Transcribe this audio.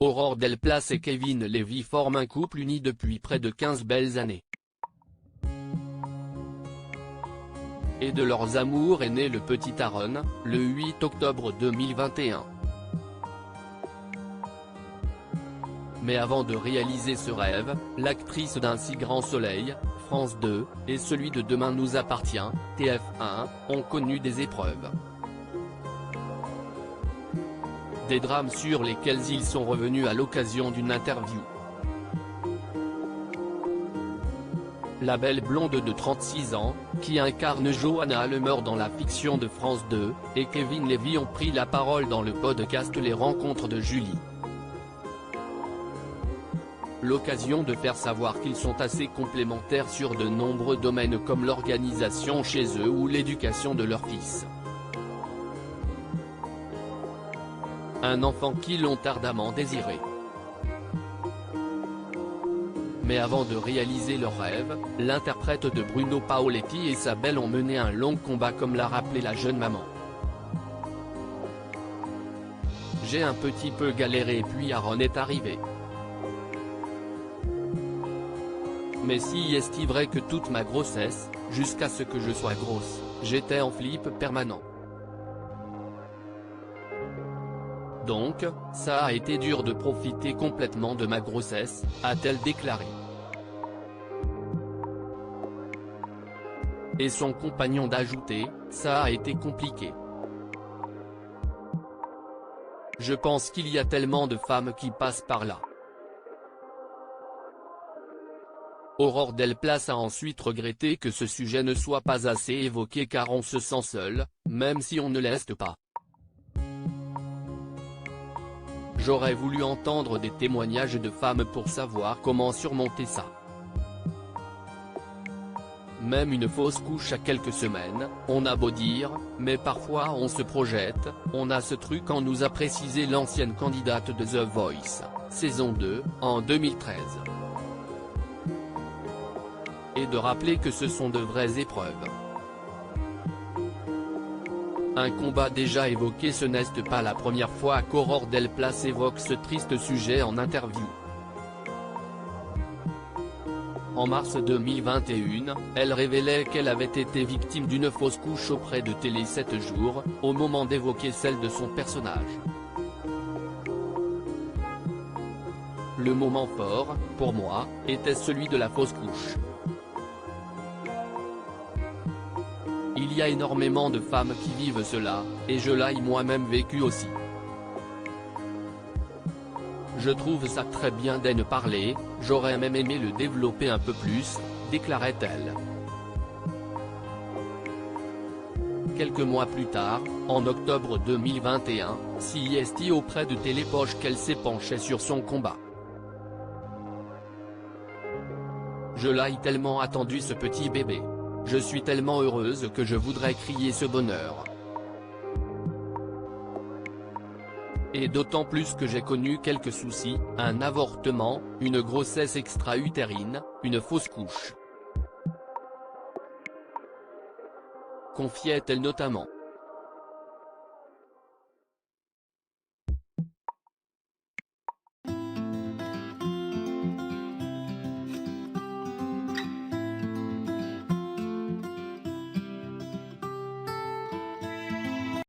Aurore Delplace et Kevin Levy forment un couple uni depuis près de 15 belles années. Et de leurs amours est né le petit Aaron, le 8 octobre 2021. Mais avant de réaliser ce rêve, l'actrice d'Un si grand soleil, France 2, et celui de Demain nous appartient, TF1, ont connu des épreuves. Des drames sur lesquels ils sont revenus à l'occasion d'une interview. La belle blonde de 36 ans, qui incarne Johanna Lemeur dans la fiction de France 2, et Kevin Levy ont pris la parole dans le podcast Les Rencontres de Julie. L'occasion de faire savoir qu'ils sont assez complémentaires sur de nombreux domaines comme l'organisation chez eux ou l'éducation de leur fils. Un enfant qu'ils l'ont ardemment désiré. Mais avant de réaliser leur rêve, l'interprète de Bruno Paoletti et sa belle ont mené un long combat comme l'a rappelé la jeune maman. J'ai un petit peu galéré et puis Aaron est arrivé. Mais si est vrai que toute ma grossesse, jusqu'à ce que je sois grosse, j'étais en flip permanent. Donc, ça a été dur de profiter complètement de ma grossesse, a-t-elle déclaré. Et son compagnon d'ajouter, ça a été compliqué. Je pense qu'il y a tellement de femmes qui passent par là. Aurore Delplace a ensuite regretté que ce sujet ne soit pas assez évoqué car on se sent seul, même si on ne l'est pas. J'aurais voulu entendre des témoignages de femmes pour savoir comment surmonter ça. Même une fausse couche à quelques semaines, on a beau dire, mais parfois on se projette, on a ce truc en nous a précisé l'ancienne candidate de The Voice, saison 2, en 2013. Et de rappeler que ce sont de vraies épreuves. Un combat déjà évoqué, ce n'est pas la première fois qu'Aurore Delplace évoque ce triste sujet en interview. En mars 2021, elle révélait qu'elle avait été victime d'une fausse couche auprès de Télé 7 jours, au moment d'évoquer celle de son personnage. Le moment fort, pour moi, était celui de la fausse couche. Il y a énormément de femmes qui vivent cela, et je l'ai moi-même vécu aussi. Je trouve ça très bien d'en parler, j'aurais même aimé le développer un peu plus, déclarait-elle. Quelques mois plus tard, en octobre 2021, c'est auprès de Télépoche qu'elle s'est penchée sur son combat. Je l'ai tellement attendu ce petit bébé. Je suis tellement heureuse que je voudrais crier ce bonheur. Et d'autant plus que j'ai connu quelques soucis, un avortement, une grossesse extra-utérine, une fausse couche. Confiait-elle notamment.